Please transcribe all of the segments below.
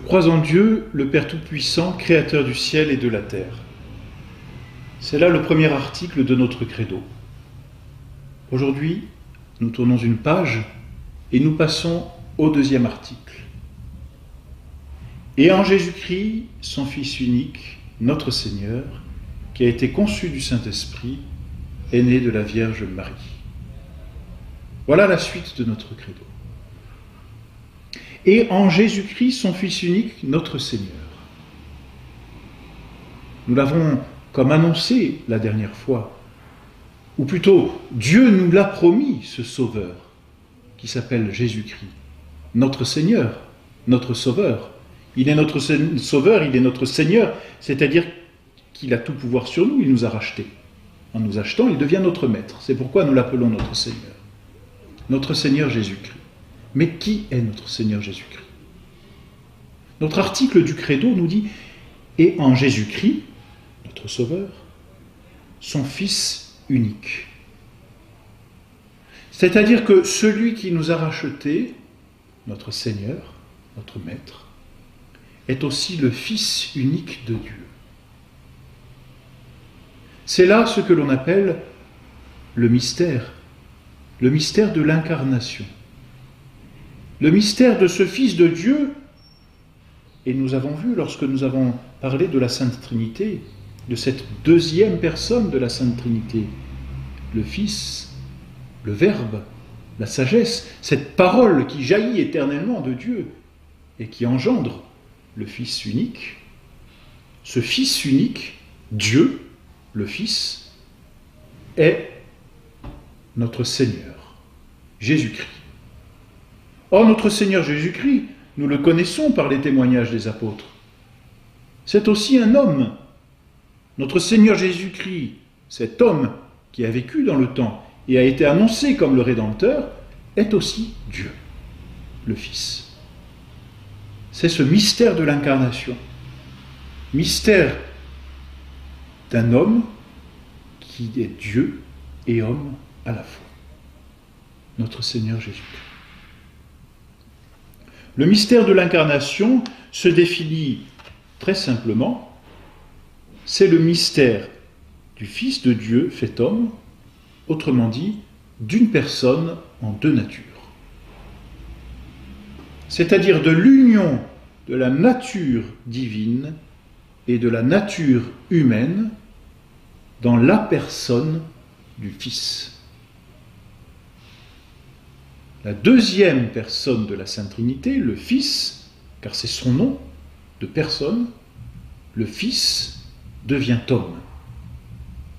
crois en Dieu, le Père Tout-Puissant, Créateur du ciel et de la terre. C'est là le premier article de notre credo. Aujourd'hui, nous tournons une page et nous passons au deuxième article. Et en Jésus-Christ, son Fils unique, notre Seigneur, qui a été conçu du Saint-Esprit, est né de la Vierge Marie. Voilà la suite de notre credo. Et en Jésus-Christ, son Fils unique, notre Seigneur. Nous l'avons comme annoncé la dernière fois, ou plutôt, Dieu nous l'a promis, ce Sauveur, qui s'appelle Jésus-Christ, notre Seigneur, notre Sauveur. Il est notre Sauveur, il est notre Seigneur, c'est-à-dire qu'il a tout pouvoir sur nous, il nous a rachetés. En nous achetant, il devient notre Maître. C'est pourquoi nous l'appelons notre Seigneur. Notre Seigneur Jésus-Christ. Mais qui est notre Seigneur Jésus-Christ? Notre article du Credo nous dit « Et en Jésus-Christ, notre Sauveur, son Fils unique ». C'est-à-dire que celui qui nous a rachetés, notre Seigneur, notre Maître, est aussi le Fils unique de Dieu. C'est là ce que l'on appelle le mystère de l'incarnation. Le mystère de ce Fils de Dieu, et nous avons vu lorsque nous avons parlé de la Sainte Trinité, de cette deuxième personne de la Sainte Trinité, le Fils, le Verbe, la sagesse, cette parole qui jaillit éternellement de Dieu et qui engendre le Fils unique, ce Fils unique, Dieu, le Fils, est notre Seigneur, Jésus-Christ. Or, notre Seigneur Jésus-Christ, nous le connaissons par les témoignages des apôtres. C'est aussi un homme. Notre Seigneur Jésus-Christ, cet homme qui a vécu dans le temps et a été annoncé comme le Rédempteur, est aussi Dieu, le Fils. C'est ce mystère de l'incarnation. Mystère d'un homme qui est Dieu et homme à la fois. Notre Seigneur Jésus-Christ. Le mystère de l'incarnation se définit très simplement, c'est le mystère du Fils de Dieu fait homme, autrement dit, d'une personne en deux natures. C'est-à-dire de l'union de la nature divine et de la nature humaine dans la personne du Fils. La deuxième personne de la Sainte Trinité, le Fils, car c'est son nom de personne, le Fils devient homme.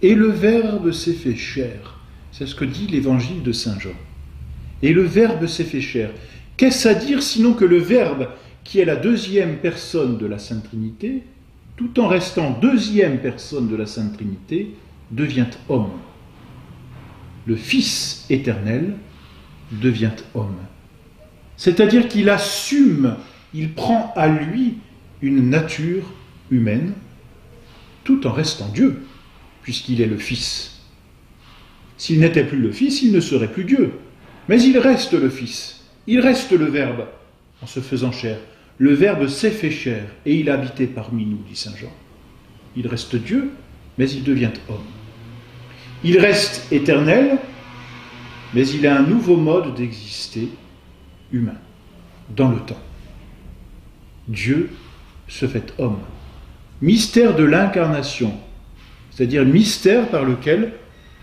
Et le Verbe s'est fait chair. C'est ce que dit l'évangile de Saint Jean. Et le Verbe s'est fait chair. Qu'est-ce à dire sinon que le Verbe, qui est la deuxième personne de la Sainte Trinité, tout en restant deuxième personne de la Sainte Trinité, devient homme. Le Fils éternel devient homme. C'est-à-dire qu'il assume, il prend à lui une nature humaine, tout en restant Dieu, puisqu'il est le Fils. S'il n'était plus le Fils, il ne serait plus Dieu. Mais il reste le Fils, il reste le Verbe, en se faisant chair. Le Verbe s'est fait chair, et il a habité parmi nous, dit Saint Jean. Il reste Dieu, mais il devient homme. Il reste éternel, mais il a un nouveau mode d'exister humain, dans le temps. Dieu se fait homme. Mystère de l'incarnation, c'est-à-dire mystère par lequel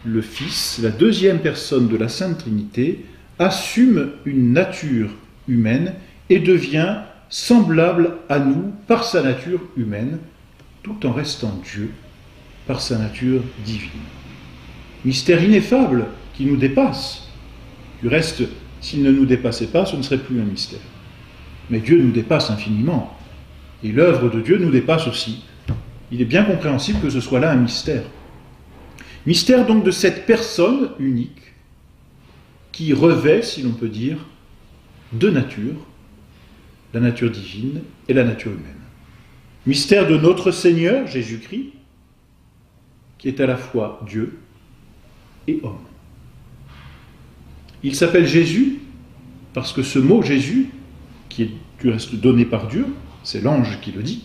le Fils, la deuxième personne de la Sainte Trinité, assume une nature humaine et devient semblable à nous par sa nature humaine, tout en restant Dieu par sa nature divine. Mystère ineffable qui nous dépasse. Du reste, s'il ne nous dépassait pas, ce ne serait plus un mystère. Mais Dieu nous dépasse infiniment. Et l'œuvre de Dieu nous dépasse aussi. Il est bien compréhensible que ce soit là un mystère. Mystère donc de cette personne unique qui revêt, si l'on peut dire, deux natures, la nature divine et la nature humaine. Mystère de notre Seigneur, Jésus-Christ, qui est à la fois Dieu et homme. Il s'appelle Jésus parce que ce mot Jésus, qui est du reste donné par Dieu, c'est l'ange qui le dit,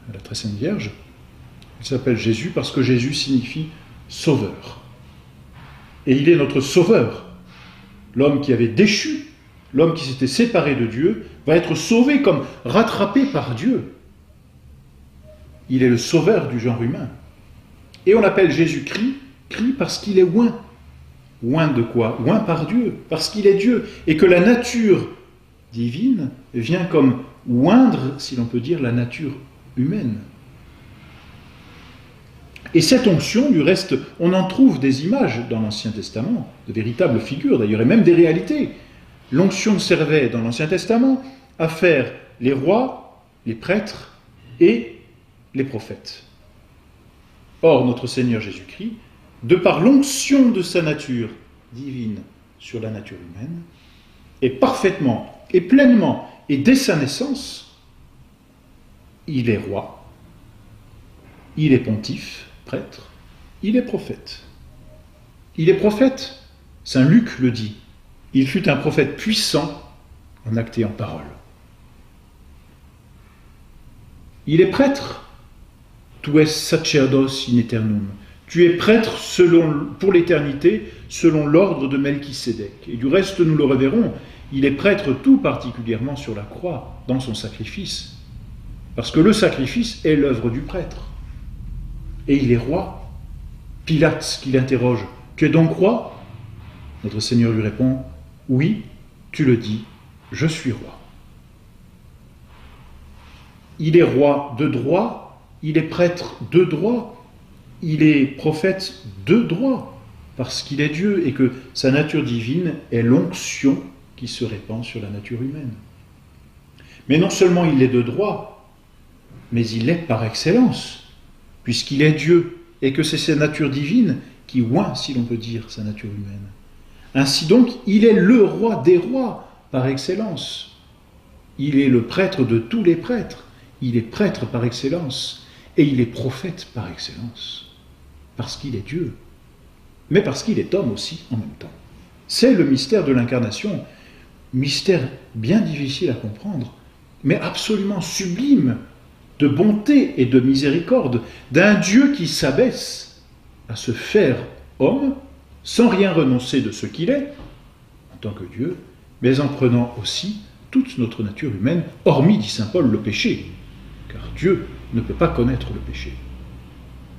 à la très sainte Vierge. Il s'appelle Jésus parce que Jésus signifie sauveur. Et il est notre sauveur. L'homme qui avait déchu, l'homme qui s'était séparé de Dieu, va être sauvé comme rattrapé par Dieu. Il est le sauveur du genre humain. Et on l'appelle Jésus-Christ, Christ parce qu'il est oint. Oint de quoi? Oint par Dieu, parce qu'il est Dieu. Et que la nature divine vient comme oindre, si l'on peut dire, la nature humaine. Et cette onction, du reste, on en trouve des images dans l'Ancien Testament, de véritables figures d'ailleurs, et même des réalités. L'onction servait dans l'Ancien Testament à faire les rois, les prêtres et les prophètes. Or, notre Seigneur Jésus-Christ, de par l'onction de sa nature divine sur la nature humaine, est parfaitement et pleinement, et dès sa naissance, il est roi, il est pontife, prêtre, il est prophète. Il est prophète, saint Luc le dit, il fut un prophète puissant en acte et en parole. Il est prêtre, tu es sacerdos in aeternum, tu es prêtre pour l'éternité, selon l'ordre de Melchisédek. Et du reste, nous le reverrons, il est prêtre tout particulièrement sur la croix, dans son sacrifice. Parce que le sacrifice est l'œuvre du prêtre. Et il est roi. Pilate qui l'interroge, tu es donc roi? Notre Seigneur lui répond, oui, tu le dis, je suis roi. Il est roi de droit, il est prêtre de droit, il est prophète de droit, parce qu'il est Dieu et que sa nature divine est l'onction qui se répand sur la nature humaine. Mais non seulement il est de droit, mais il est par excellence, puisqu'il est Dieu et que c'est sa nature divine qui oint, si l'on peut dire, sa nature humaine. Ainsi donc, il est le roi des rois par excellence. Il est le prêtre de tous les prêtres. Il est prêtre par excellence. Et il est prophète par excellence. Parce qu'il est Dieu. Mais parce qu'il est homme aussi en même temps. C'est le mystère de l'incarnation. Mystère bien difficile à comprendre, mais absolument sublime, de bonté et de miséricorde, d'un Dieu qui s'abaisse à se faire homme, sans rien renoncer de ce qu'il est, en tant que Dieu, mais en prenant aussi toute notre nature humaine, hormis, dit saint Paul, le péché, car Dieu ne peut pas connaître le péché.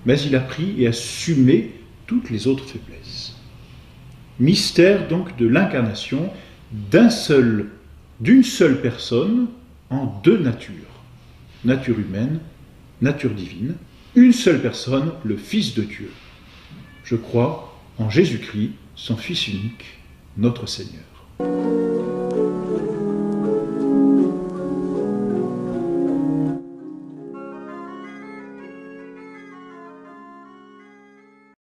Mais il a pris et assumé toutes les autres faiblesses. Mystère donc de l'incarnation d'une seule personne en deux natures. Nature humaine, nature divine, une seule personne, le Fils de Dieu. Je crois en Jésus-Christ, son Fils unique, notre Seigneur.